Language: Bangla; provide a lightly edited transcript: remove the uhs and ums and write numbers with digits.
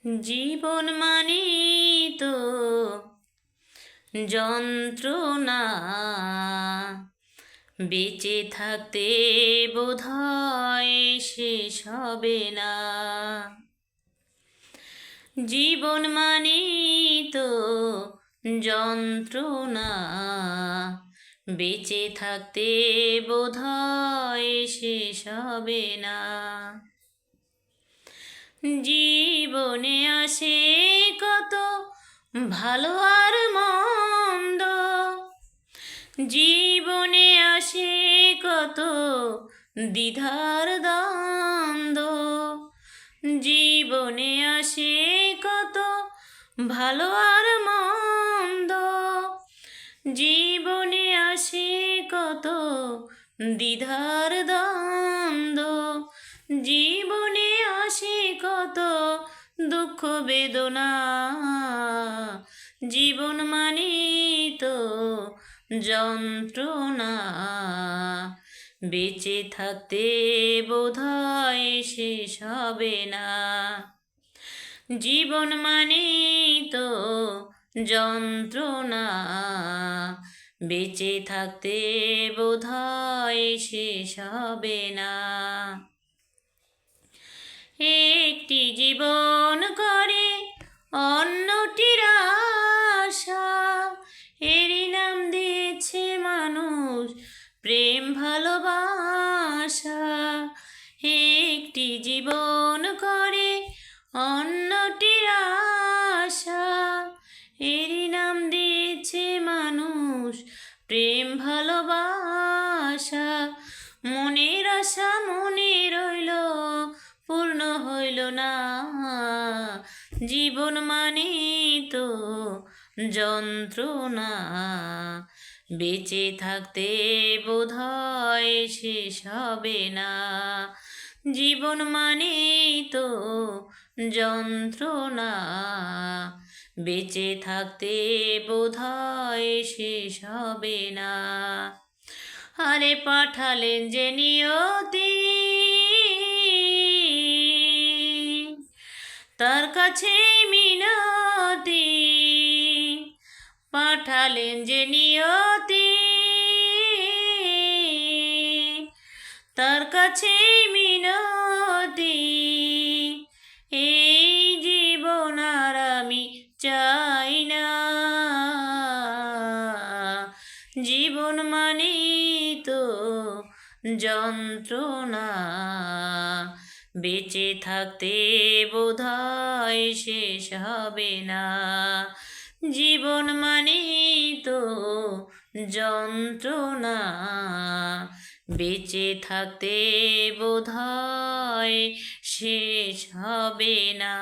জীবন মানে তো যন্ত্রণা, বেঁচে থাকতে বোধহয় শেষ হবে না। জীবন মানে তো যন্ত্রণা, বেঁচে থাকতে বোধহয় শেষ হবে না। জীবনে আসে কত ভালো আর মন্দ, জীবনে আসে কত দ্বিধার দ্বন্দ্ব, জীবনে আসে কত ভালো আর মন্দ, জীবনে আসে কত দ্বিধার দ্বন্দ্ব, জীবনে আসে কত দুঃখ বেদনা। জীবন মানে তো যন্ত্রণা, বেঁচে থাকতে বোধহয় শেষ হবে না। জীবন মানে তো যন্ত্রণা, বেঁচে থাকতে বোধহয় শেষ হবে না। একটি জীবন করে অন্যটির আশা, এরই নাম দিয়েছে মানুষ প্রেম ভালোবাসা। একটি জীবন করে অন্যটির আশা, এরই নাম দিয়েছে মানুষ প্রেম ভালোবাসা। মনের আশা মনে রইল, পূর্ণ হইল না। জীবন মানে তো যন্ত্রণা, বেঁচে থাকতে বোধহয় শেষ হবে না। জীবন মানে তো যন্ত্রণা, বেঁচে থাকতে বোধহয় শেষ হবে না। আরে পাঠালেন যে নিয়তি, তার কাছে মিনতি, পাঠালেন যে নিয়তি, তার কাছে মিনতি। এই জীবন আর আমি চাই না। জীবন মানে তো যন্ত্রণা, বেঁচে থাকতে বোধহয় শেষ হবে না। জীবন মানে তো যন্ত্রণা, বেঁচে থাকতে বোধহয় শেষ হবে না।